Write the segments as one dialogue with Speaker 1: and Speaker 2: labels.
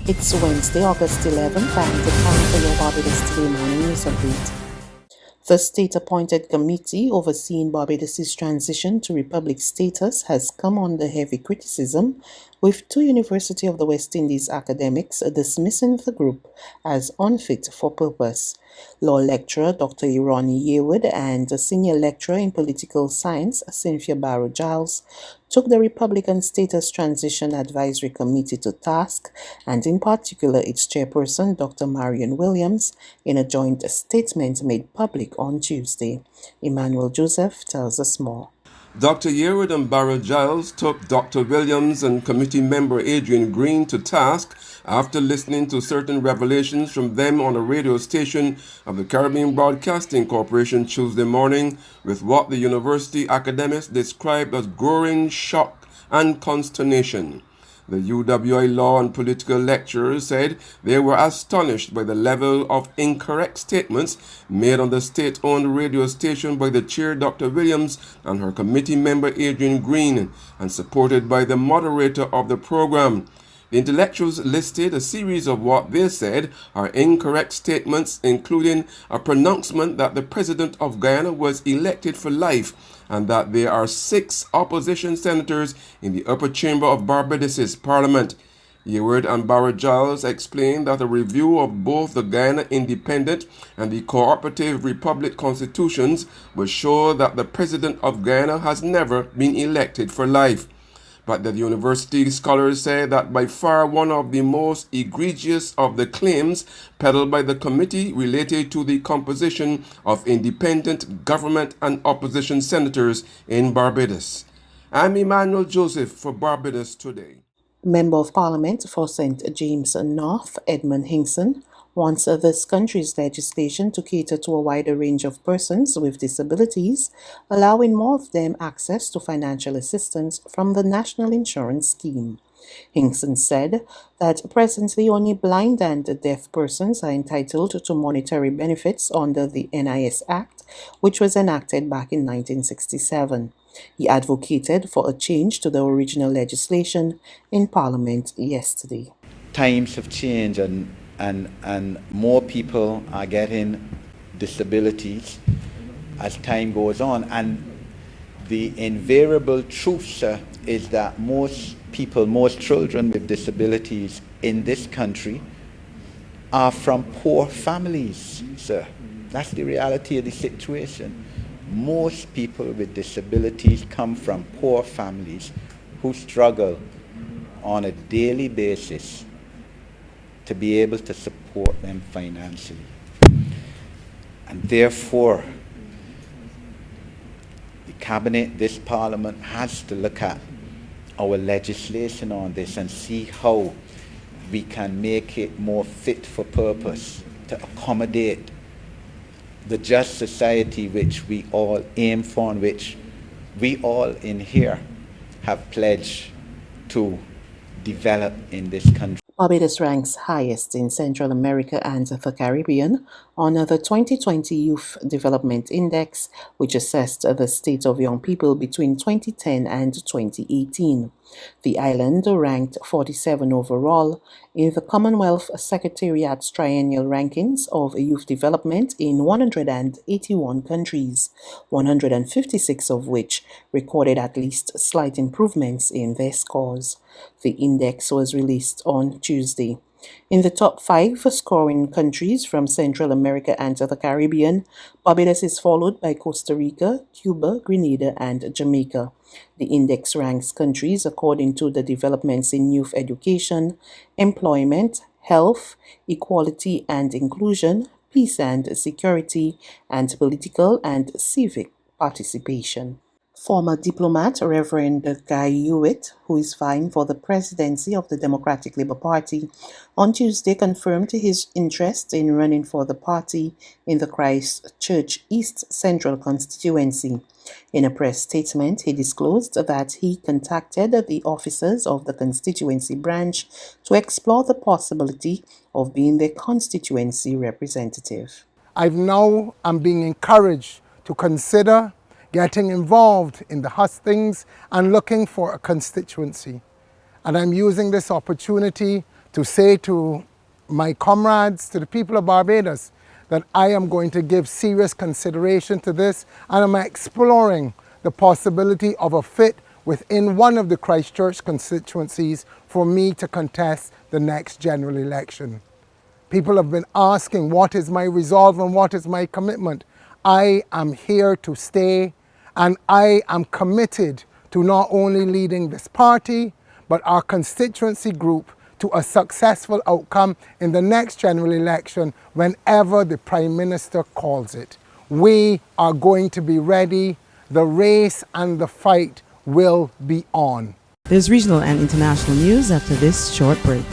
Speaker 1: It's Wednesday, August 11th, and time for your Barbados Today morning news update. The state-appointed committee overseeing Barbados' transition to republic status has come under heavy criticism, with two University of the West Indies academics dismissing the group as unfit for purpose. Law lecturer Dr. Ronnie Yearwood and senior lecturer in political science Cynthia Barrow-Giles took the Republican Status Transition Advisory Committee to task, and in particular its chairperson, Dr. Marion Williams, in a joint statement made public on Tuesday. Emmanuel Joseph tells us more.
Speaker 2: Dr. Yearwood and Barrow-Giles took Dr. Williams and committee member Adrian Green to task after listening to certain revelations from them on a radio station of the Caribbean Broadcasting Corporation Tuesday morning, with what the university academics described as growing shock and consternation. The UWI law and political lecturers said they were astonished by the level of incorrect statements made on the state-owned radio station by the chair Dr. Williams and her committee member Adrian Green, and supported by the moderator of the program. The intellectuals listed a series of what they said are incorrect statements, including a pronouncement that the president of Guyana was elected for life and that there are 6 opposition senators in the upper chamber of Barbados' parliament. Yearwood and Barrow-Giles explained that a review of both the Guyana Independent and the Cooperative Republic constitutions will show that the president of Guyana has never been elected for life. But the university scholars say that by far one of the most egregious of the claims peddled by the committee related to the composition of independent government and opposition senators in Barbados. I'm Emmanuel Joseph for Barbados Today.
Speaker 1: Member of Parliament for St. James North, Edmund Hinkson, wants this country's legislation to cater to a wider range of persons with disabilities, allowing more of them access to financial assistance from the National Insurance Scheme. Hinkson said that presently only blind and deaf persons are entitled to monetary benefits under the NIS Act, which was enacted back in 1967. He advocated for a change to the original legislation in Parliament yesterday.
Speaker 3: Times have changed and more people are getting disabilities as time goes on, and the invariable truth, sir, is that most children with disabilities in this country are from poor families, sir. That's the reality of the situation. Most people with disabilities come from poor families who struggle on a daily basis to be able to support them financially. And therefore, the Cabinet, this Parliament, has to look at our legislation on this and see how we can make it more fit for purpose to accommodate the just society which we all aim for and which we all in here have pledged to develop in this country.
Speaker 1: Barbados ranks highest in Central America and the Caribbean on the 2020 Youth Development Index, which assessed the state of young people between 2010 and 2018. The island ranked 47 overall in the Commonwealth Secretariat's triennial rankings of youth development in 181 countries, 156 of which recorded at least slight improvements in their scores. The index was released on Tuesday. In the top 5 scoring countries from Central America and the Caribbean, Barbados is followed by Costa Rica, Cuba, Grenada, and Jamaica. The index ranks countries according to the developments in youth education, employment, health, equality and inclusion, peace and security, and political and civic participation. Former diplomat Reverend Guy Hewitt, who is vying for the presidency of the Democratic Labour Party, on Tuesday confirmed his interest in running for the party in the Christchurch East Central constituency. In a press statement, he disclosed that he contacted the officers of the constituency branch to explore the possibility of being their constituency representative.
Speaker 4: I'm being encouraged to consider getting involved in the hustings and looking for a constituency. And I'm using this opportunity to say to my comrades, to the people of Barbados, that I am going to give serious consideration to this, and I'm exploring the possibility of a fit within one of the Christchurch constituencies for me to contest the next general election. People have been asking, what is my resolve and what is my commitment? I am here to stay, and I am committed to not only leading this party, but our constituency group to a successful outcome in the next general election whenever the Prime Minister calls it. We are going to be ready. The race and the fight will be on.
Speaker 5: There's regional and international news after this short break.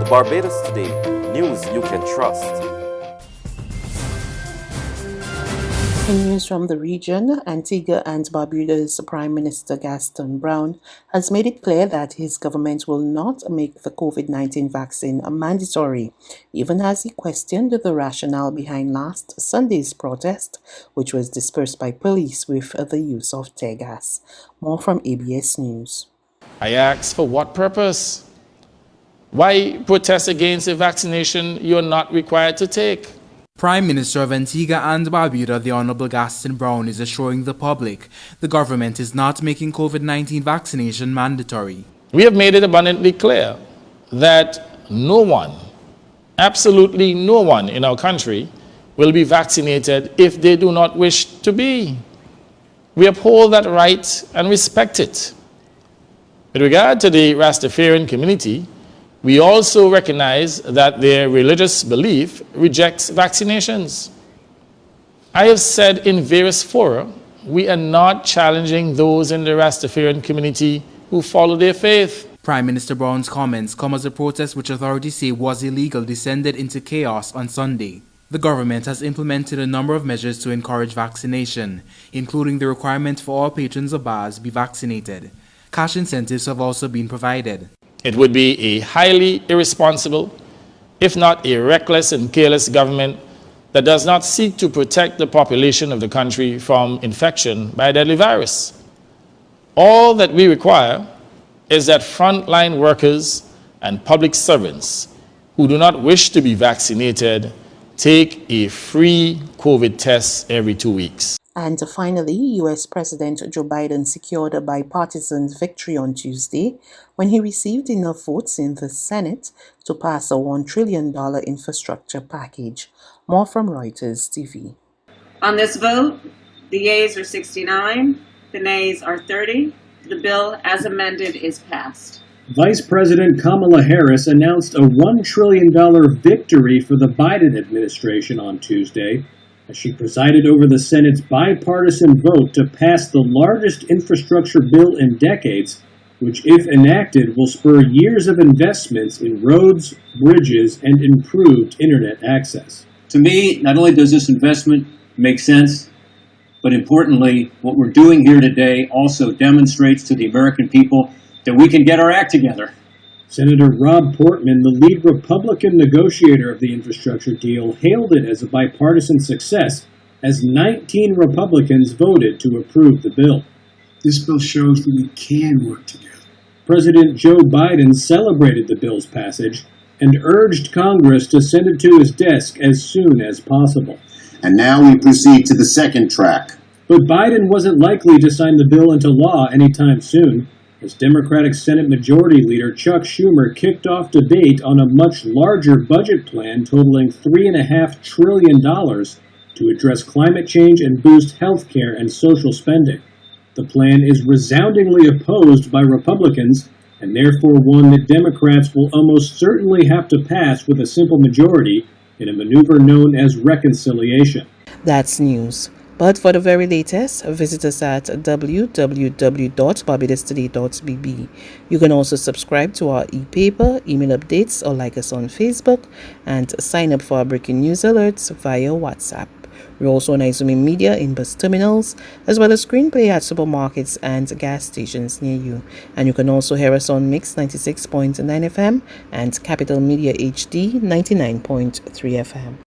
Speaker 6: Barbados Today, news you can trust.
Speaker 1: In news from the region, Antigua and Barbuda's Prime Minister Gaston Brown has made it clear that his government will not make the COVID-19 vaccine mandatory, even as he questioned the rationale behind last Sunday's protest, which was dispersed by police with the use of tear gas. More from ABS News.
Speaker 7: I asked, for what purpose? Why protest against a vaccination you're not required to take?
Speaker 8: Prime Minister of Antigua and Barbuda, the Honourable Gaston Brown, is assuring the public the government is not making COVID-19 vaccination mandatory.
Speaker 7: We have made it abundantly clear that no one, absolutely no one in our country will be vaccinated if they do not wish to be. We uphold that right and respect it. With regard to the Rastafarian community, we also recognize that their religious belief rejects vaccinations. I have said in various fora, we are not challenging those in the Rastafarian community who follow their faith.
Speaker 8: Prime Minister Brown's comments come as a protest which authorities say was illegal descended into chaos on Sunday. The government has implemented a number of measures to encourage vaccination, including the requirement for all patrons of bars be vaccinated. Cash incentives have also been provided.
Speaker 7: It would be a highly irresponsible, if not a reckless and careless government that does not seek to protect the population of the country from infection by a deadly virus. All that we require is that frontline workers and public servants who do not wish to be vaccinated take a free COVID test every 2 weeks.
Speaker 1: And finally, U.S. President Joe Biden secured a bipartisan victory on Tuesday when he received enough votes in the Senate to pass a $1 trillion infrastructure package. More from Reuters TV.
Speaker 9: On this vote, the yeas are 69, the nays are 30. The bill, as amended, is passed.
Speaker 10: Vice President Kamala Harris announced a $1 trillion victory for the Biden administration on Tuesday, as she presided over the Senate's bipartisan vote to pass the largest infrastructure bill in decades, which, if enacted, will spur years of investments in roads, bridges, and improved internet access.
Speaker 11: To me, not only does this investment make sense, but importantly, what we're doing here today also demonstrates to the American people that we can get our act together.
Speaker 10: Senator Rob Portman, the lead Republican negotiator of the infrastructure deal, hailed it as a bipartisan success as 19 Republicans voted to approve the bill.
Speaker 12: This bill shows that we can work together.
Speaker 10: President Joe Biden celebrated the bill's passage and urged Congress to send it to his desk as soon as possible.
Speaker 13: And now we proceed to the second track.
Speaker 10: But Biden wasn't likely to sign the bill into law anytime soon, as Democratic Senate Majority Leader Chuck Schumer kicked off debate on a much larger budget plan totaling $3.5 trillion to address climate change and boost health care and social spending. The plan is resoundingly opposed by Republicans, and therefore one that Democrats will almost certainly have to pass with a simple majority in a maneuver known as reconciliation.
Speaker 1: That's news. But for the very latest, visit us at www.barbadostoday.bb. You can also subscribe to our e-paper, email updates, or like us on Facebook, and sign up for our breaking news alerts via WhatsApp. We're also on Izumi Media in bus terminals, as well as screenplay at supermarkets and gas stations near you. And you can also hear us on Mix 96.9 FM and Capital Media HD 99.3 FM.